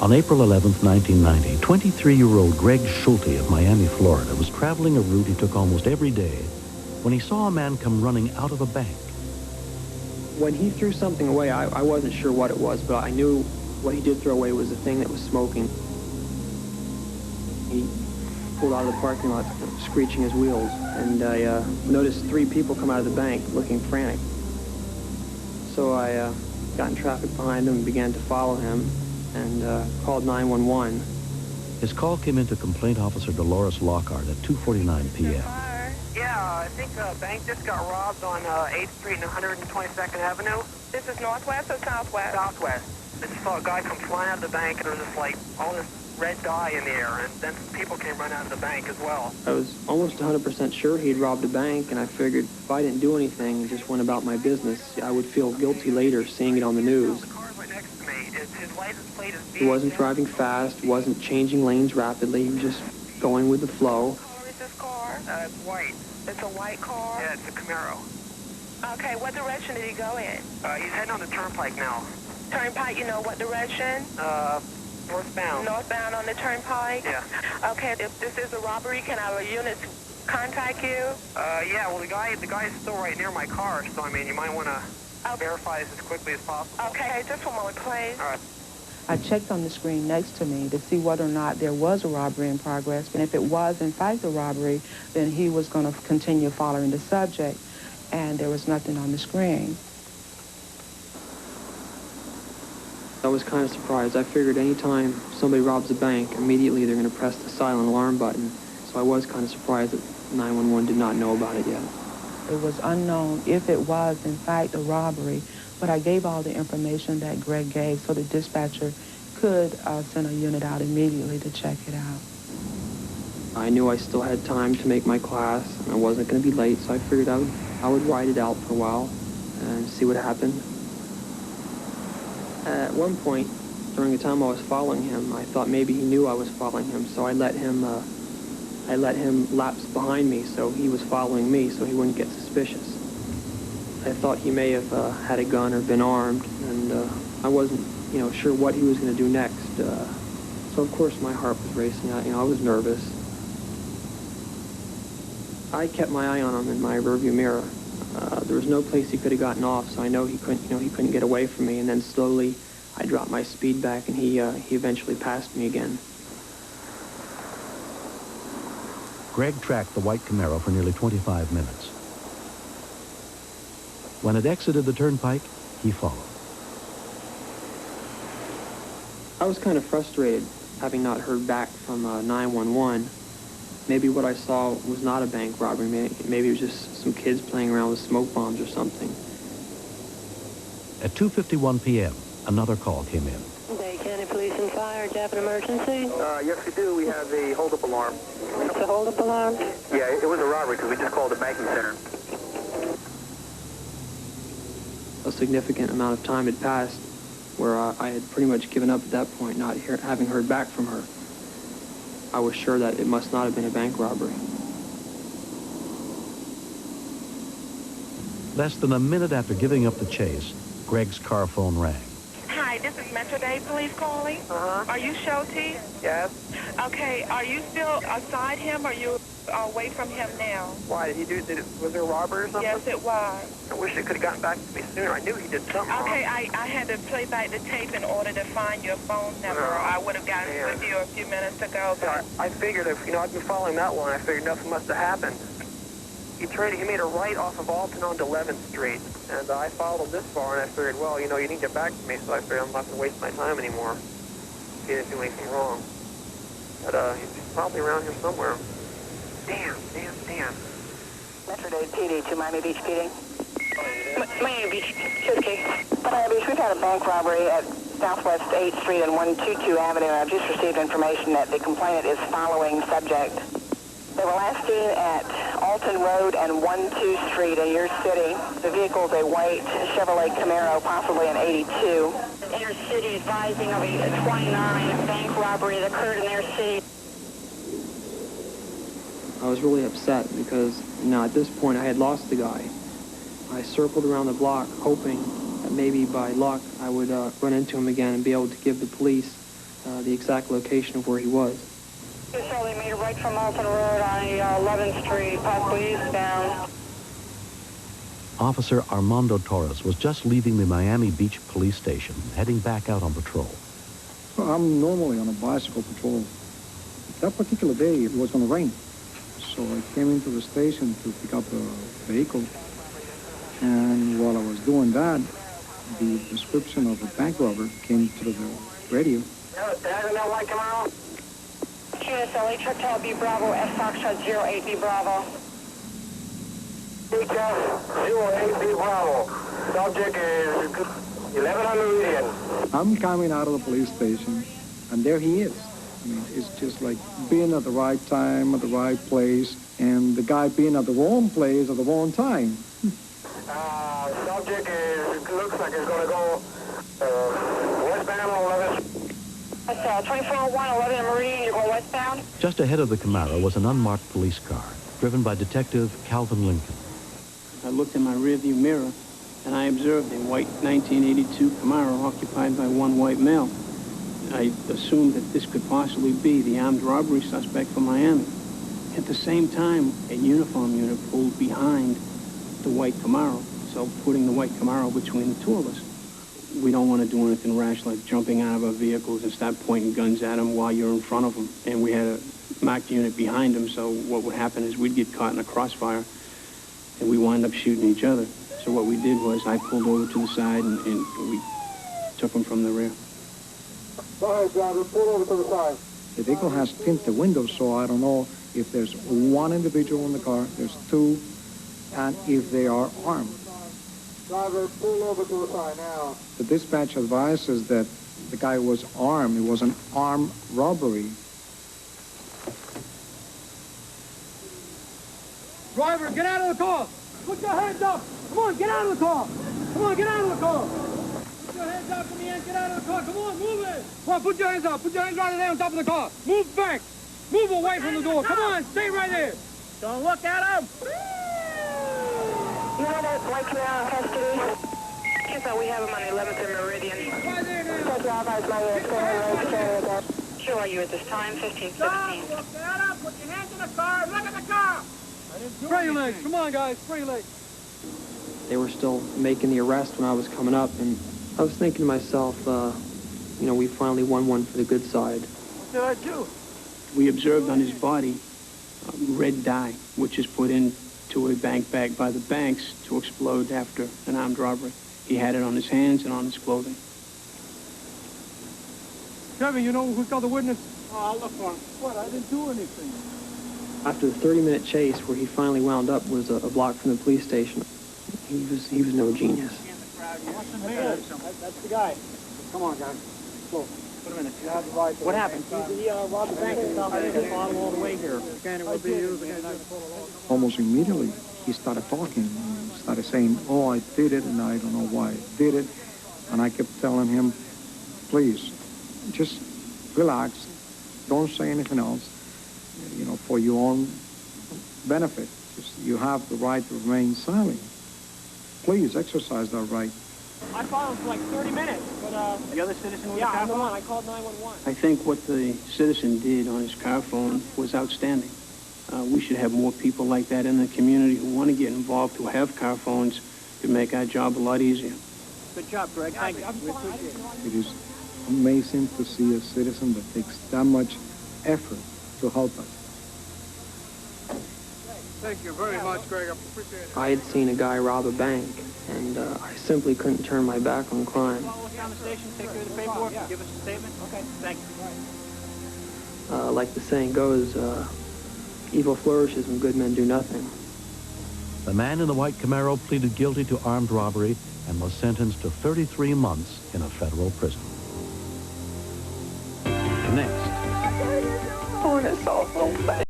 On April 11th, 1990, 23-year-old Greg Schulte of Miami, Florida, was traveling a route he took almost every day when he saw a man come running out of a bank. When he threw something away, I wasn't sure what it was, but I knew what he did throw away was the thing that was smoking. He pulled out of the parking lot, screeching his wheels, and I noticed 3 people come out of the bank looking frantic. So I got in traffic behind him and began to follow him and called 911. His call came into Complaint Officer Dolores Lockhart at 2:49 p.m. Yeah, I think a bank just got robbed on 8th Street and 122nd Avenue. This is northwest or southwest? Southwest. I just saw a guy come flying out of the bank, and there was just like all this red dye in the air, and then people came running out of the bank as well. I was almost 100% sure he'd robbed a bank, and I figured if I didn't do anything and just went about my business, I would feel guilty later seeing it on the news. The car's right next to me. His license plate is He wasn't driving fast, wasn't changing lanes rapidly, he was just going with the flow. What color is this car? It's white. It's a white car? Yeah, it's a Camaro. Okay, what direction did he go in? He's heading on the turnpike now. Turnpike, you know what direction? Northbound. Northbound on the turnpike? Yeah. Okay, if this is a robbery, can our units contact you? Yeah, well, the guy is still right near my car, so, I mean, you might want to verify this as quickly as possible. Okay, just one moment, please. All right. I checked on the screen next to me to see whether or not there was a robbery in progress. And if it was, in fact, a robbery, then he was going to continue following the subject. And there was nothing on the screen. I was kind of surprised. I figured any time somebody robs a bank, immediately they're going to press the silent alarm button. So I was kind of surprised that 911 did not know about it yet. It was unknown if it was, in fact, a robbery. But I gave all the information that Greg gave so the dispatcher could send a unit out immediately to check it out. I knew I still had time to make my class, and I wasn't going to be late, so I figured I would ride it out for a while and see what happened. At one point, during the time I was following him, I thought maybe he knew I was following him, so I let him lapse behind me, so he was following me, so he wouldn't get suspicious. I thought he may have had a gun or been armed, and I wasn't, sure what he was going to do next. So of course my heart was racing. I was nervous. I kept my eye on him in my rearview mirror. There was no place he could have gotten off, so I know he couldn't get away from me. And then slowly, I dropped my speed back, and he eventually passed me again. Greg tracked the white Camaro for nearly 25 minutes. When it exited the turnpike, he followed. I was kind of frustrated, having not heard back from 911. Maybe what I saw was not a bank robbery. Maybe it was just some kids playing around with smoke bombs or something. At 2:51 p.m., another call came in. Dade County Police and Fire, do you have an emergency? Yes, we do. We have a hold-up alarm. It's a hold-up alarm? Yeah, it was a robbery because we just called the banking center. A significant amount of time had passed where I had pretty much given up at that point, not having heard back from her. I was sure that it must not have been a bank robbery. Less than a minute after giving up the chase, Greg's car phone rang. Hi, this is Metro Dade Police calling. Uh-huh. Are you Schulte? Yes. Okay, are you still aside him or are you away from him now? Why, was there a robbery or something? Yes, it was. I wish they could have gotten back to me sooner. I knew he did something wrong. Okay, I had to play back the tape in order to find your phone number. Or I would have gotten Man. with you a few minutes ago. But I figured if, I'd been following that one, I figured nothing must have happened. He made a right off of Alton onto 11th Street, and I followed him this far, and I figured, well, you didn't get back to me, so I figured I'm not going to waste my time anymore. He didn't do anything wrong. But he's probably around here somewhere. Damn. Metro Dade PD to Miami Beach PD. Miami Beach, okay. Miami Beach, we've had a bank robbery at Southwest 8th Street and 122 Avenue, and I've just received information that the complainant is following subject. They were last seen at Alton Road and 12 Street in your city. The vehicle is a white Chevrolet Camaro, possibly an 82. Inner city advising of a 29 bank robbery that occurred in their city. I was really upset because, at this point I had lost the guy. I circled around the block hoping that maybe by luck I would run into him again and be able to give the police the exact location of where he was. So they made a right from Alton Road on 11th Street, possibly eastbound. Officer Armando Torres was just leaving the Miami Beach police station, heading back out on patrol. Well, I'm normally on a bicycle patrol. That particular day, it was going to rain. So I came into the station to pick up a vehicle. And while I was doing that, the description of a bank robber came through the radio. QSLA truck to B Bravo, F Foxtrot 08B Bravo. 08B Bravo. Subject is 1100 Meridian. I'm coming out of the police station, and there he is. I mean, it's just like being at the right time, at the right place, and the guy being at the wrong place at the wrong time. Subject looks like it's going to go westbound on 11th. That's 2401, 11 Meridian, you're going westbound? Just ahead of the Camaro was an unmarked police car, driven by Detective Calvin Lincoln. I looked in my rearview mirror, and I observed a white 1982 Camaro occupied by one white male. I assumed that this could possibly be the armed robbery suspect from Miami. At the same time, a uniform unit pulled behind the white Camaro, so putting the white Camaro between the two of us. We don't want to do anything rash like jumping out of our vehicles and start pointing guns at them while you're in front of them. And we had a marked unit behind them, so what would happen is we'd get caught in a crossfire and we wind up shooting each other. So what we did was I pulled over to the side and we took them from the rear. Sorry, driver, pull over to the side. The vehicle has tinted windows, so I don't know if there's one individual in the car, there's two, and if they are armed. Driver, pull over to the side now. The dispatch advises that the guy was armed. It was an armed robbery. Driver, get out of the car! Put your hands up! Come on, get out of the car! Come on, get out of the car! Put your hands up, come here, get out of the car! Come on, move it! Come on, put your hands up! Put your hands right there on top of the car! Move back! Move away from the door! Come on, stay right there! Don't look at him! You know that white Camaro in custody? Yes, we have him on 11th and Meridian. Right there now! Sure are you at this time, 1516. Look that up! Put your hands in the car! Look at the car! Spray your legs! Come on, guys! Spray your legs! They were still making the arrest when I was coming up, and I was thinking to myself, you know, we finally won one for the good side. What did I do? We observed on his body red dye, which is put into a bank bag by the banks to explode after an armed robbery. He had it on his hands and on his clothing. Kevin, you know who's got the witness? Oh, I'll look for him. What? I didn't do anything. After the 30-minute chase, where he finally wound up was a block from the police station. He was no genius. That's the guy. Come on, guys. Go. Put him in it. What happened? He robbed the bank and stuff. All the way here. Almost immediately, he started talking. He started saying, oh, I did it, and I don't know why I did it. And I kept telling him, please, just relax. Don't say anything else, you know, for your own benefit. Just, you have the right to remain silent. Please exercise that right. I followed him for like 30 minutes, but The other citizen with yeah, the car I'm the phone? one. I called 911. I think what the citizen did on his car phone was outstanding. We should have more people like that in the community who want to get involved, who have car phones. It make our job a lot easier. Good job, Greg. Thank you. We appreciate it. It is amazing to see a citizen that takes that much effort to help us. Thank you very much, Greg. I appreciate it. I had seen a guy rob a bank, and I simply couldn't turn my back on crime. Follow us down the station, take care of the paperwork, and give us a statement. Okay, thank you. Like the saying goes, evil flourishes when good men do nothing. The man in the white Camaro pleaded guilty to armed robbery and was sentenced to 33 months in a federal prison. Next. Oh, it's so bad.